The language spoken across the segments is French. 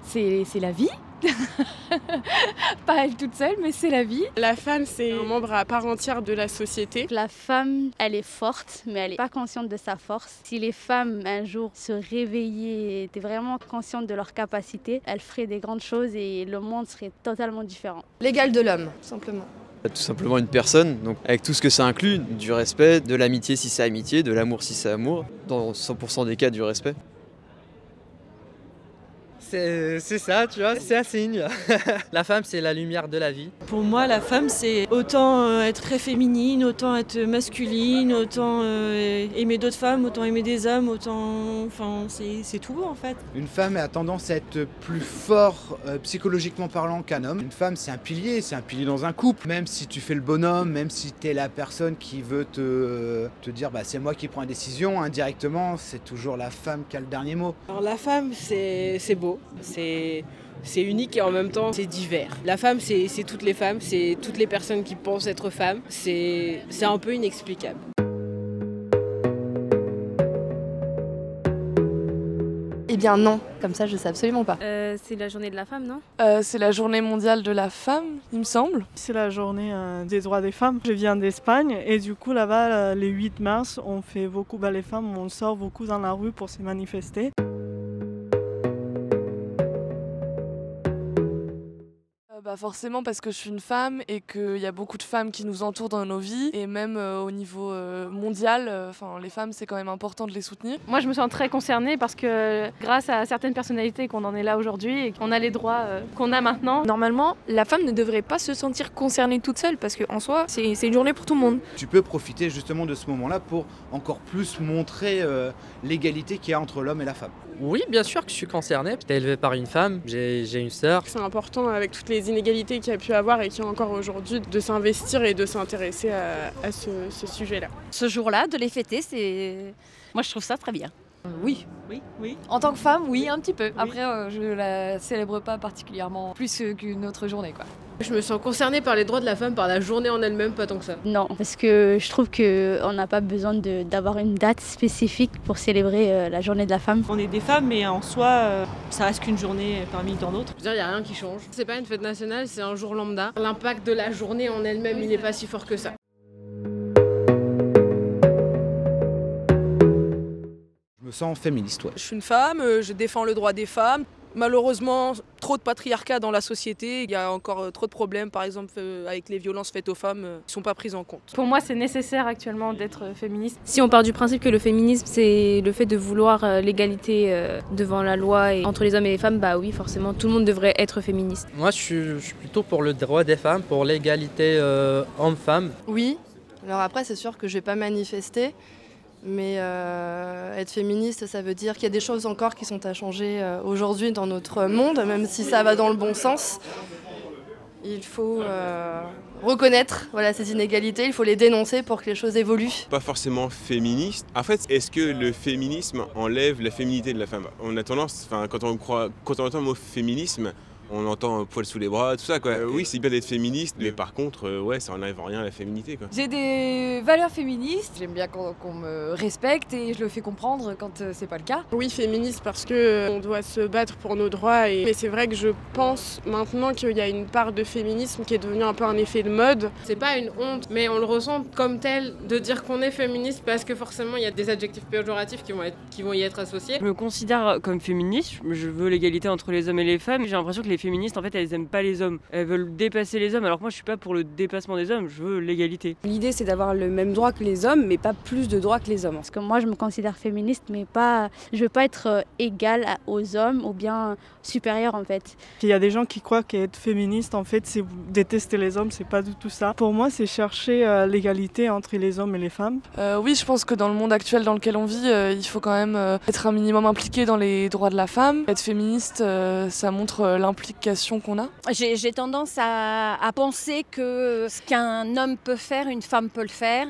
C'est la vie. Pas elle toute seule, mais c'est la vie. La femme, c'est un membre à part entière de la société. La femme, elle est forte, mais elle n'est pas consciente de sa force. Si les femmes, un jour, se réveillaient et étaient vraiment conscientes de leurs capacités, elles feraient des grandes choses et le monde serait totalement différent. L'égal de l'homme, tout simplement. Tout simplement une personne, donc avec tout ce que ça inclut, du respect, de l'amitié si c'est amitié, de l'amour si c'est amour, dans 100% des cas du respect. C'est ça, tu vois, c'est un signe. La femme, c'est la lumière de la vie. Pour moi, la femme, c'est autant être très féminine, autant être masculine, autant aimer d'autres femmes, autant aimer des hommes, autant... Enfin, c'est tout en fait. Une femme a tendance à être plus fort psychologiquement parlant qu'un homme. Une femme, c'est un pilier dans un couple. Même si tu fais le bonhomme, même si tu es la personne qui veut te dire bah, c'est moi qui prends la décision, indirectement, c'est toujours la femme qui a le dernier mot. Alors la femme, c'est beau. C'est unique et en même temps c'est divers. La femme, c'est toutes les femmes, c'est toutes les personnes qui pensent être femmes. C'est un peu inexplicable. Eh bien non, comme ça je sais absolument pas. C'est la journée de la femme, non? C'est la journée mondiale de la femme, il me semble. C'est la journée des droits des femmes. Je viens d'Espagne et du coup là-bas, le 8 mars, on fait beaucoup, les femmes, on sort beaucoup dans la rue pour se manifester. Forcément parce que je suis une femme et qu'il y a beaucoup de femmes qui nous entourent dans nos vies et même au niveau mondial, les femmes c'est quand même important de les soutenir. Moi je me sens très concernée parce que grâce à certaines personnalités qu'on en est là aujourd'hui et qu'on a les droits qu'on a maintenant. Normalement, la femme ne devrait pas se sentir concernée toute seule parce qu'en soi, c'est une journée pour tout le monde. Tu peux profiter justement de ce moment-là pour encore plus montrer l'égalité qu'il y a entre l'homme et la femme. Oui, bien sûr que je suis concerné. J'étais élevé par une femme, j'ai une sœur. C'est important avec toutes les inégalités qu'il y a pu avoir et qu'il y a encore aujourd'hui de s'investir et de s'intéresser à ce sujet-là. Ce jour-là, de les fêter, moi je trouve ça très bien. Oui. En tant que femme, oui, un petit peu. Après, je la célèbre pas particulièrement plus qu'une autre journée, quoi. Je me sens concernée par les droits de la femme, par la journée en elle-même, pas tant que ça. Non, parce que je trouve qu'on n'a pas besoin d'avoir une date spécifique pour célébrer la journée de la femme. On est des femmes, mais en soi, ça reste qu'une journée parmi tant d'autres. Je veux dire, il n'y a rien qui change. C'est pas une fête nationale, c'est un jour lambda. L'impact de la journée en elle-même, il n'est pas si fort que ça. Je me sens féministe, ouais. Je suis une femme, je défends le droit des femmes. Malheureusement, trop de patriarcat dans la société. Il y a encore trop de problèmes, par exemple, avec les violences faites aux femmes, qui ne sont pas prises en compte. Pour moi, c'est nécessaire actuellement d'être féministe. Si on part du principe que le féminisme, c'est le fait de vouloir l'égalité devant la loi et entre les hommes et les femmes, bah oui, forcément, tout le monde devrait être féministe. Moi, je suis plutôt pour le droit des femmes, pour l'égalité homme-femme. Oui, alors après c'est sûr que je vais pas manifester. Mais être féministe, ça veut dire qu'il y a des choses encore qui sont à changer aujourd'hui dans notre monde, même si ça va dans le bon sens. Il faut reconnaître ces inégalités, il faut les dénoncer pour que les choses évoluent. Pas forcément féministe. En fait, est-ce que le féminisme enlève la féminité de la femme? On a tendance, quand on entend le mot féminisme, on entend poil sous les bras, tout ça quoi. Oui, c'est bien d'être féministe, mais par contre, ça enlève rien à la féminité quoi. J'ai des valeurs féministes, j'aime bien qu'on me respecte et je le fais comprendre quand c'est pas le cas. Oui, féministe parce que on doit se battre pour nos droits. Mais c'est vrai que je pense maintenant qu'il y a une part de féminisme qui est devenue un peu un effet de mode. C'est pas une honte, mais on le ressent comme tel de dire qu'on est féministe parce que forcément il y a des adjectifs péjoratifs qui vont y être associés. Je me considère comme féministe, je veux l'égalité entre les hommes et les femmes. J'ai l'impression que les féministes, en fait, elles aiment pas les hommes. Elles veulent dépasser les hommes, alors que moi je suis pas pour le dépassement des hommes, je veux l'égalité. L'idée, c'est d'avoir le même droit que les hommes, mais pas plus de droits que les hommes. Parce que moi, je me considère féministe, mais je veux pas être égale aux hommes ou bien supérieure en fait. Il y a des gens qui croient qu'être féministe, en fait, c'est détester les hommes, c'est pas du tout ça. Pour moi, c'est chercher l'égalité entre les hommes et les femmes. Oui, je pense que dans le monde actuel dans lequel on vit, il faut quand même être un minimum impliqué dans les droits de la femme. Être féministe, ça montre l'implication qu'on a. J'ai tendance à penser que ce qu'un homme peut faire, une femme peut le faire.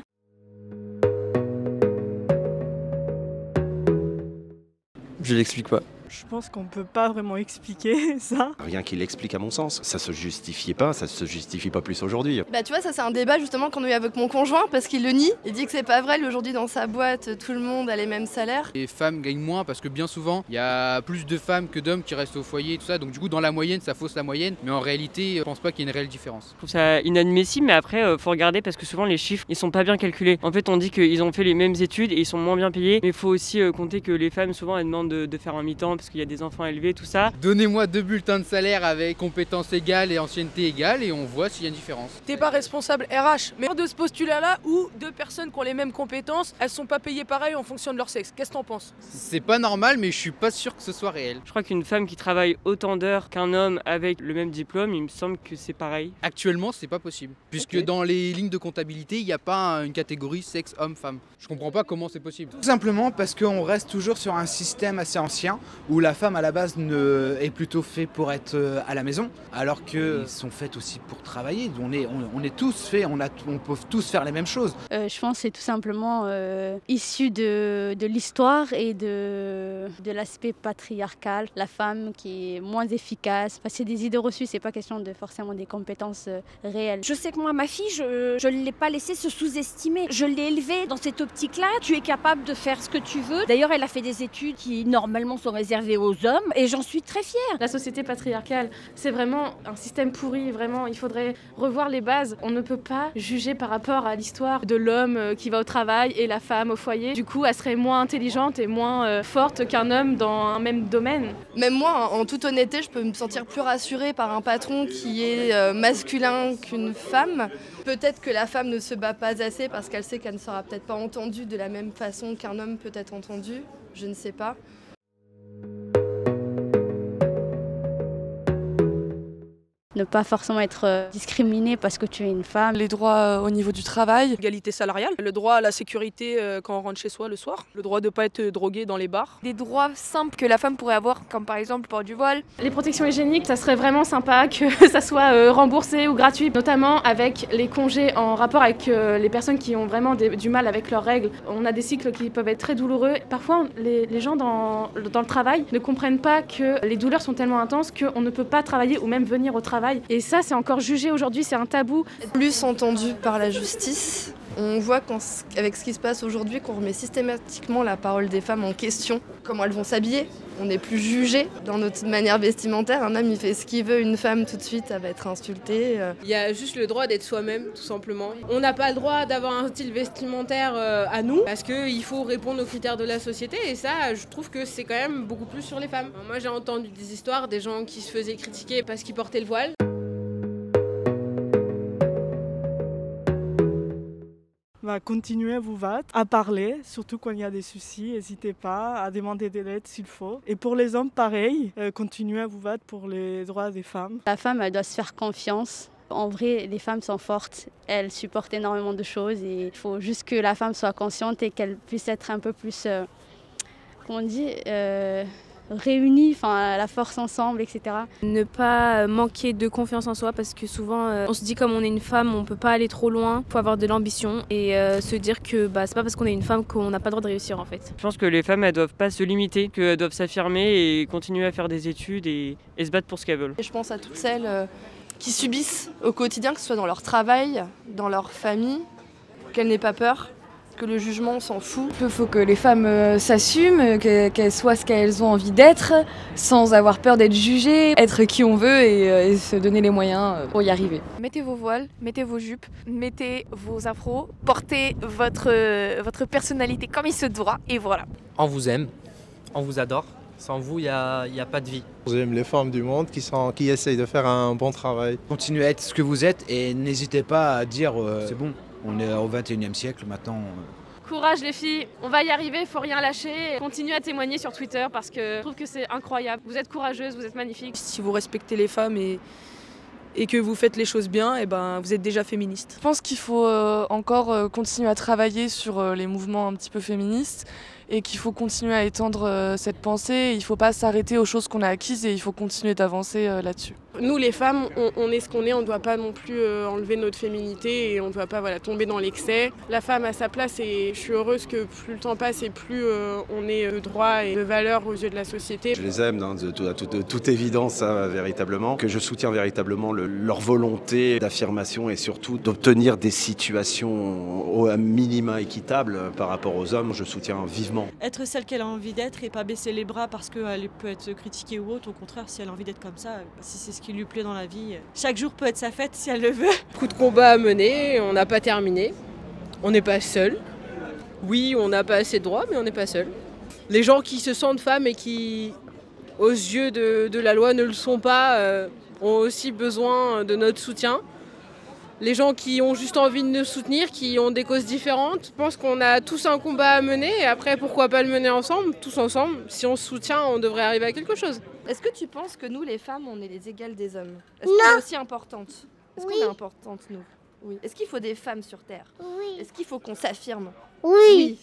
Je l'explique pas. Je pense qu'on ne peut pas vraiment expliquer ça. Rien qui l'explique à mon sens. Ça se justifiait pas, ça se justifie pas plus aujourd'hui. Bah tu vois, ça c'est un débat justement qu'on a eu avec mon conjoint parce qu'il le nie. Il dit que c'est pas vrai, aujourd'hui dans sa boîte, tout le monde a les mêmes salaires. Les femmes gagnent moins parce que bien souvent, il y a plus de femmes que d'hommes qui restent au foyer et tout ça. Donc du coup, dans la moyenne, ça fausse la moyenne. Mais en réalité, je pense pas qu'il y ait une réelle différence. Je trouve ça inadmissible, mais après, faut regarder parce que souvent les chiffres, ils sont pas bien calculés. En fait, on dit qu'ils ont fait les mêmes études et ils sont moins bien payés. Mais il faut aussi compter que les femmes, souvent, elles demandent de faire un mi-temps parce qu'il y a des enfants élevés, tout ça. Donnez-moi 2 bulletins de salaire avec compétences égales et ancienneté égale et on voit s'il y a une différence. T'es pas responsable RH, mais de ce postulat-là où 2 personnes qui ont les mêmes compétences, elles sont pas payées pareil en fonction de leur sexe. Qu'est-ce que t'en penses? C'est pas normal, mais je suis pas sûr que ce soit réel. Je crois qu'une femme qui travaille autant d'heures qu'un homme avec le même diplôme, il me semble que c'est pareil. Actuellement, c'est pas possible. Puisque dans les lignes de comptabilité, il n'y a pas une catégorie sexe homme-femme. Je comprends pas comment c'est possible. Tout simplement parce qu'on reste toujours sur un système assez ancien où la femme à la base est plutôt faite pour être à la maison, alors qu'ils sont faites aussi pour travailler. On est tous faits, on peut tous faire les mêmes choses. Je pense que c'est tout simplement issu de l'histoire et de l'aspect patriarcal. La femme qui est moins efficace. Parce que c'est des idées reçues, c'est pas question de forcément des compétences réelles. Je sais que moi, ma fille, je ne l'ai pas laissée se sous-estimer. Je l'ai élevée dans cette optique-là. Tu es capable de faire ce que tu veux. D'ailleurs, elle a fait des études qui, normalement, sont réservées aux hommes. Et j'en suis très fière. La société patriarcale, c'est vraiment un système pourri. Vraiment, il faudrait revoir les bases. On ne peut pas juger par rapport à l'histoire de l'homme qui va au travail et la femme au foyer. Du coup, elle serait moins intelligente et moins forte qu'un homme dans un même domaine. Même moi, en toute honnêteté, je peux me sentir plus rassurée par un patron qui est masculin qu'une femme. Peut-être que la femme ne se bat pas assez parce qu'elle sait qu'elle ne sera peut-être pas entendue de la même façon qu'un homme peut être entendu. Je ne sais pas. Ne pas forcément être discriminé parce que tu es une femme. Les droits au niveau du travail. Égalité salariale, le droit à la sécurité quand on rentre chez soi le soir, le droit de ne pas être drogué dans les bars. Des droits simples que la femme pourrait avoir, comme par exemple le port du voile. Les protections hygiéniques, ça serait vraiment sympa que ça soit remboursé ou gratuit, notamment avec les congés en rapport avec les personnes qui ont vraiment du mal avec leurs règles. On a des cycles qui peuvent être très douloureux. Parfois, les gens dans le travail ne comprennent pas que les douleurs sont tellement intenses qu'on ne peut pas travailler ou même venir au travail. Et ça, c'est encore jugé aujourd'hui, c'est un tabou. Plus entendu par la justice. On voit qu'avec ce qui se passe aujourd'hui, qu'on remet systématiquement la parole des femmes en question. Comment elles vont s'habiller, on n'est plus jugé dans notre manière vestimentaire. Un homme, il fait ce qu'il veut, une femme, tout de suite, elle va être insultée. Il y a juste le droit d'être soi-même, tout simplement. On n'a pas le droit d'avoir un style vestimentaire à nous, parce qu'il faut répondre aux critères de la société. Et ça, je trouve que c'est quand même beaucoup plus sur les femmes. Moi, j'ai entendu des histoires, des gens qui se faisaient critiquer parce qu'ils portaient le voile. Continuez à vous battre, à parler, surtout quand il y a des soucis, n'hésitez pas à demander de l'aide s'il faut. Et pour les hommes, pareil, continuez à vous battre pour les droits des femmes. La femme, elle doit se faire confiance. En vrai, les femmes sont fortes, elles supportent énormément de choses et il faut juste que la femme soit consciente et qu'elle puisse être un peu plus, comment on dit, réunis, enfin la force ensemble, etc. Ne pas manquer de confiance en soi parce que souvent on se dit comme on est une femme, on peut pas aller trop loin, il faut avoir de l'ambition et se dire que c'est pas parce qu'on est une femme qu'on n'a pas le droit de réussir en fait. Je pense que les femmes elles doivent pas se limiter, qu'elles doivent s'affirmer et continuer à faire des études et se battre pour ce qu'elles veulent. Et je pense à toutes celles qui subissent au quotidien, que ce soit dans leur travail, dans leur famille, qu'elles n'aient pas peur. Que le jugement, on s'en fout. Il faut que les femmes s'assument, qu'elles soient ce qu'elles ont envie d'être, sans avoir peur d'être jugées, être qui on veut et se donner les moyens pour y arriver. Mettez vos voiles, mettez vos jupes, mettez vos afros, portez votre personnalité comme il se doit et voilà. On vous aime, on vous adore. Sans vous, il n'y a pas de vie. J'aime les femmes du monde qui essayent de faire un bon travail. Continuez à être ce que vous êtes et n'hésitez pas à dire c'est bon. On est au 21e siècle maintenant. Courage les filles, on va y arriver, faut rien lâcher. Continuez à témoigner sur Twitter parce que je trouve que c'est incroyable. Vous êtes courageuses, vous êtes magnifiques. Si vous respectez les femmes et que vous faites les choses bien, vous êtes déjà féministe. Je pense qu'il faut encore continuer à travailler sur les mouvements un petit peu féministes et qu'il faut continuer à étendre cette pensée. Il ne faut pas s'arrêter aux choses qu'on a acquises et il faut continuer d'avancer là-dessus. Nous les femmes, on est ce qu'on est, on ne doit pas non plus enlever notre féminité et on ne doit pas tomber dans l'excès. La femme a sa place et je suis heureuse que plus le temps passe et plus on ait de droits et de valeurs aux yeux de la société. Je les aime de toute évidence, véritablement, que je soutiens véritablement leur volonté d'affirmation et surtout d'obtenir des situations au minima équitables par rapport aux hommes. Je soutiens vivement. Être celle qu'elle a envie d'être et pas baisser les bras parce qu'elle peut être critiquée ou autre. Au contraire, si elle a envie d'être comme ça, si c'est ce qui lui plaît dans la vie, chaque jour peut être sa fête si elle le veut. Beaucoup de combats à mener, on n'a pas terminé. On n'est pas seul. Oui, on n'a pas assez de droits, mais on n'est pas seul. Les gens qui se sentent femmes et qui, aux yeux de la loi, ne le sont pas, ont aussi besoin de notre soutien. Les gens qui ont juste envie de nous soutenir, qui ont des causes différentes, je pense qu'on a tous un combat à mener et après pourquoi pas le mener ensemble, tous ensemble. Si on se soutient, on devrait arriver à quelque chose. Est-ce que tu penses que nous les femmes, on est les égales des hommes? Est-ce qu'on est aussi importante? Est-ce qu'on est importante nous? Oui. Est-ce qu'il faut des femmes sur Terre? Oui. Est-ce qu'il faut qu'on s'affirme? Oui.